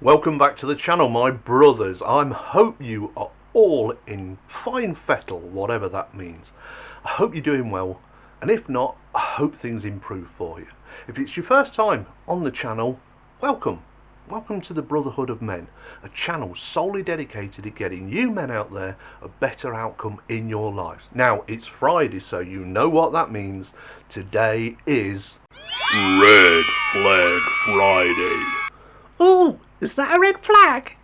Welcome back to the channel, my brothers. I hope you are all in fine fettle, whatever that means. I hope you're doing well, and if not, I hope things improve for you. If it's your first time on the channel, welcome. Welcome to the Brotherhood of Men, a channel solely dedicated to getting you men out there a better outcome in your lives. Now, it's Friday, so you know what that means. Today is Red Flag Friday. Oh, is that a red flag?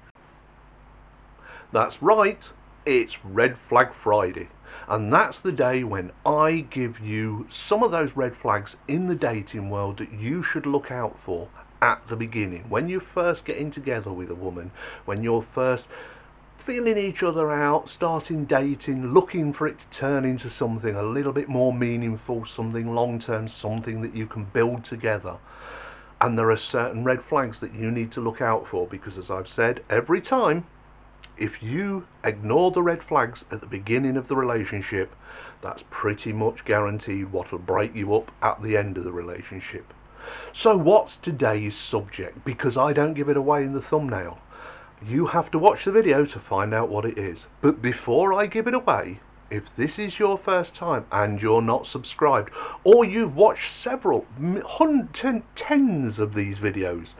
That's right, it's Red Flag Friday. And that's the day when I give you some of those red flags in the dating world that you should look out for at the beginning. When you're first getting together with a woman, when you're first feeling each other out, starting dating, looking for it to turn into something a little bit more meaningful, something long-term, something that you can build together. And there are certain red flags that you need to look out for, because as I've said every time, if you ignore the red flags at the beginning of the relationship, that's pretty much guaranteed what'll break you up at the end of the relationship. So what's today's subject? Because I don't give it away in the thumbnail. You have to watch the video to find out what it is. But before I give it away, if this is your first time and you're not subscribed, or you've watched several tens of these videos,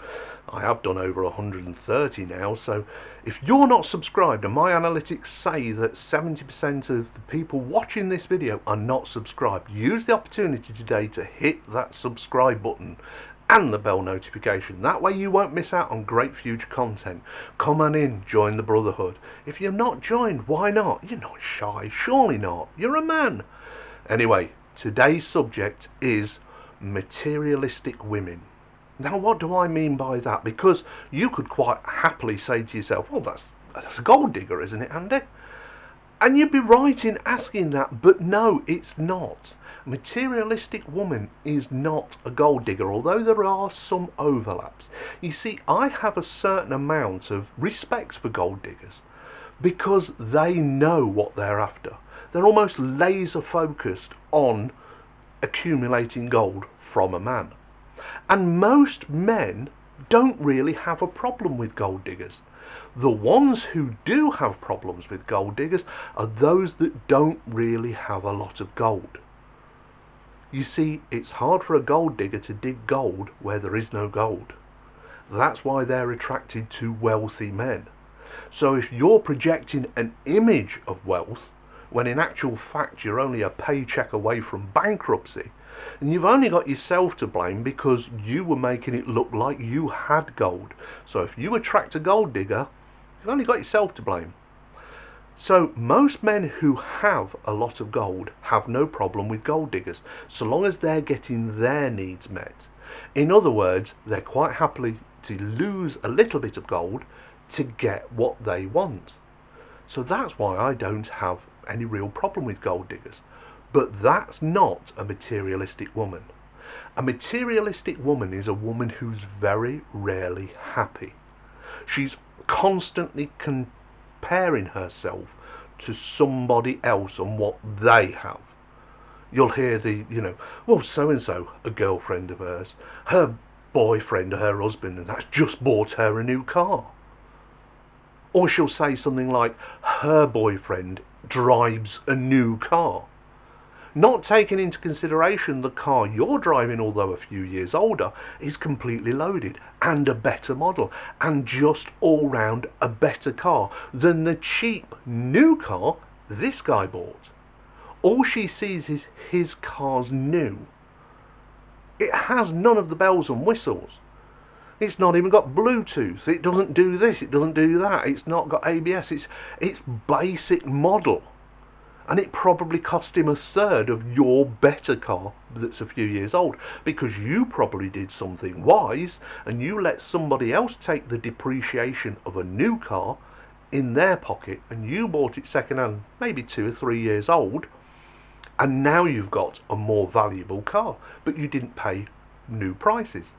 I have done over 130 now, so if you're not subscribed, and my analytics say that 70% of the people watching this video are not subscribed, use the opportunity today to hit that subscribe button and the bell notification. That way you won't miss out on great future content. Come on in, join the Brotherhood. If you're not joined, why not? You're not shy, surely not. You're a man. Anyway, today's subject is materialistic women. Now, what do I mean by that? Because you could quite happily say to yourself, well, that's a gold digger, isn't it, Andy? And you'd be right in asking that, but no, it's not. A materialistic woman is not a gold digger, although there are some overlaps. You see, I have a certain amount of respect for gold diggers because they know what they're after. They're almost laser focused on accumulating gold from a man. And most men don't really have a problem with gold diggers. The ones who do have problems with gold diggers are those that don't really have a lot of gold. You see, it's hard for a gold digger to dig gold where there is no gold. That's why they're attracted to wealthy men. So if you're projecting an image of wealth, when in actual fact you're only a paycheck away from bankruptcy, and you've only got yourself to blame because you were making it look like you had gold. So if you attract a gold digger, you've only got yourself to blame. So most men who have a lot of gold have no problem with gold diggers, so long as they're getting their needs met. In other words, they're quite happy to lose a little bit of gold to get what they want. So that's why I don't have any real problem with gold diggers. But that's not a materialistic woman. A materialistic woman is a woman who's very rarely happy. She's constantly comparing herself to somebody else and what they have. You'll hear well, so-and-so, a girlfriend of hers, her boyfriend or her husband, and that's just bought her a new car. Or she'll say something like, her boyfriend drives a new car. Not taking into consideration the car you're driving, although a few years older, is completely loaded and a better model and just all round a better car than the cheap new car this guy bought. All she sees is his car's new. It has none of the bells and whistles. It's not even got Bluetooth. It doesn't do this, it doesn't do that. It's not got ABS. It's basic model. And it probably cost him a third of your better car that's a few years old, because you probably did something wise and you let somebody else take the depreciation of a new car in their pocket, and you bought it second-hand, maybe 2 or 3 years old, and now you've got a more valuable car, but you didn't pay new prices.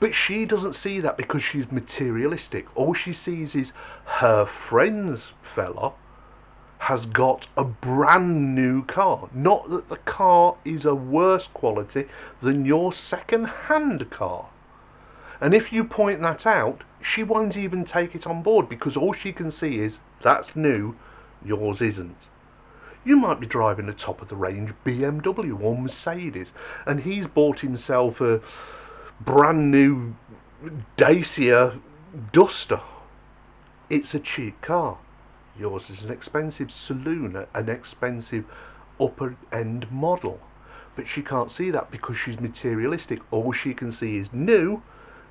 But she doesn't see that because she's materialistic. All she sees is her friend's fella has got a brand new car. Not that the car is a worse quality than your second-hand car. And if you point that out, she won't even take it on board because all she can see is that's new, yours isn't. You might be driving a top of the range BMW or Mercedes and he's bought himself a brand new Dacia Duster. It's a cheap car. Yours is an expensive saloon, an expensive upper end model. But she can't see that because she's materialistic. All she can see is new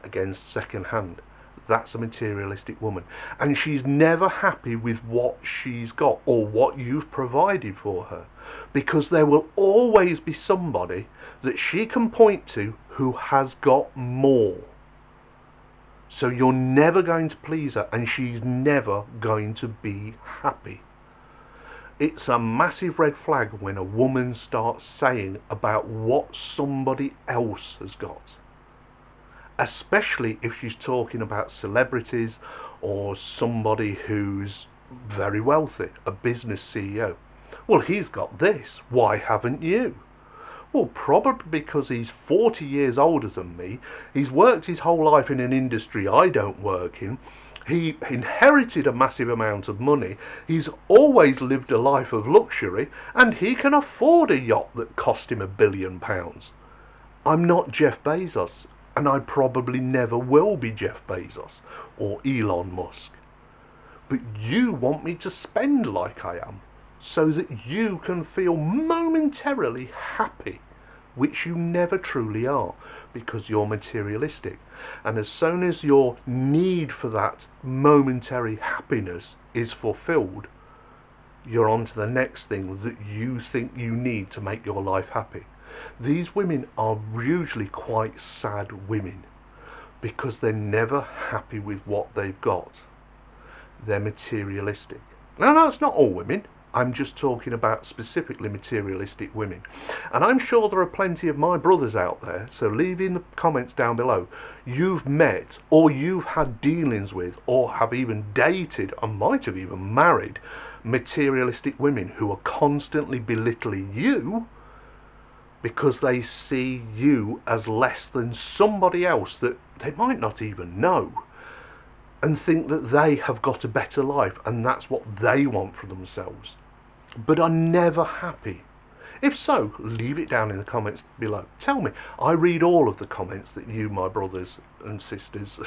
against second hand. That's a materialistic woman. And she's never happy with what she's got or what you've provided for her. Because there will always be somebody that she can point to who has got more. So you're never going to please her and she's never going to be happy. It's a massive red flag when a woman starts saying about what somebody else has got. Especially if she's talking about celebrities or somebody who's very wealthy, a business CEO. Well, he's got this, why haven't you? Well, probably because he's 40 years older than me, he's worked his whole life in an industry I don't work in, he inherited a massive amount of money, he's always lived a life of luxury, and he can afford a yacht that cost him £1 billion. I'm not Jeff Bezos, and I probably never will be Jeff Bezos or Elon Musk. But you want me to spend like I am, so that you can feel momentarily happy, which you never truly are, because you're materialistic. And as soon as your need for that momentary happiness is fulfilled, you're on to the next thing that you think you need to make your life happy. These women are usually quite sad women because they're never happy with what they've got. They're materialistic. Now, that's not all women. I'm just talking about specifically materialistic women. And I'm sure there are plenty of my brothers out there, so leave in the comments down below, you've met or you've had dealings with or have even dated and might have even married materialistic women who are constantly belittling you because they see you as less than somebody else that they might not even know, and think that they have got a better life and that's what they want for themselves, but are never happy. If so, leave it down in the comments below. Tell me. I read all of the comments that you, my brothers and sisters,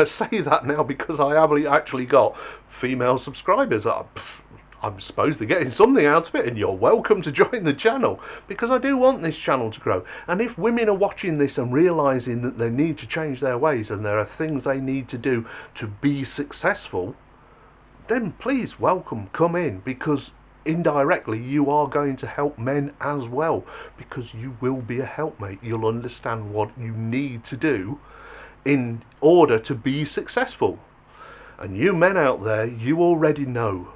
say that now because I have actually got female subscribers. I'm supposed to be getting something out of it, and you're welcome to join the channel because I do want this channel to grow. And if women are watching this and realising that they need to change their ways and there are things they need to do to be successful, then please welcome, come in, because indirectly you are going to help men as well, because you will be a helpmate. You'll understand what you need to do in order to be successful. And you men out there, you already know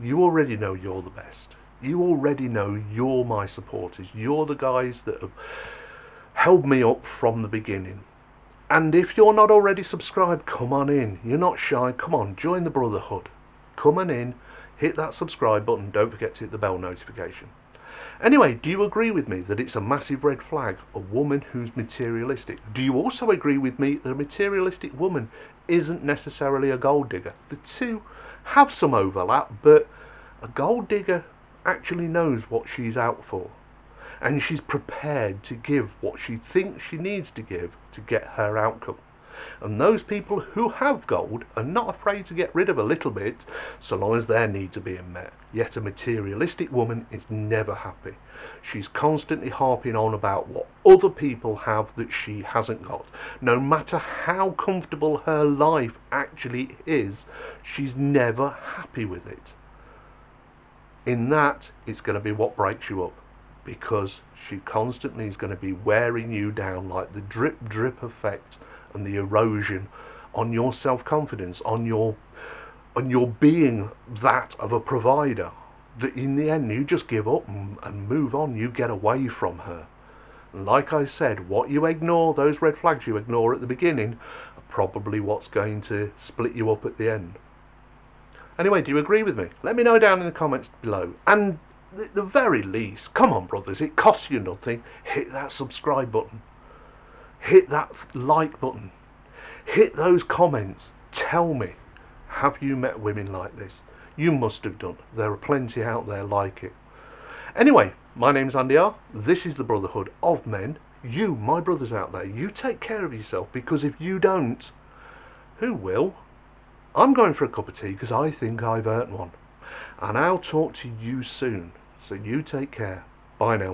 you're the best. You already know you're my supporters. You're the guys that have held me up from the beginning. And if you're not already subscribed, come on in. You're not shy. Come on, join the Brotherhood. Come on in, hit that subscribe button. Don't forget to hit the bell notification. Anyway, do you agree with me that it's a massive red flag, a woman who's materialistic? Do you also agree with me that a materialistic woman isn't necessarily a gold digger? The two have some overlap, but a gold digger actually knows what she's out for, and she's prepared to give what she thinks she needs to give to get her outcome. And those people who have gold are not afraid to get rid of a little bit so long as their needs are being met. Yet a materialistic woman is never happy. She's constantly harping on about what other people have that she hasn't got. No matter how comfortable her life actually is, she's never happy with it. In that, it's going to be what breaks you up, because she constantly is going to be wearing you down like the drip drip effect and the erosion on your self-confidence, on your being that of a provider, that in the end you just give up and move on. You get away from her. And like I said, what you ignore, those red flags you ignore at the beginning, are probably what's going to split you up at the end. Anyway, do you agree with me? Let me know down in the comments below. And at the very least, come on brothers, it costs you nothing. Hit that subscribe button. Hit that like button. Hit those comments. Tell me, have you met women like this? You must have done. There are plenty out there like it. Anyway, my name's Andy R. This is the Brotherhood of Men. You, my brothers out there, you take care of yourself, because if you don't, who will? I'm going for a cup of tea because I think I've earned one. And I'll talk to you soon. So you take care. Bye now.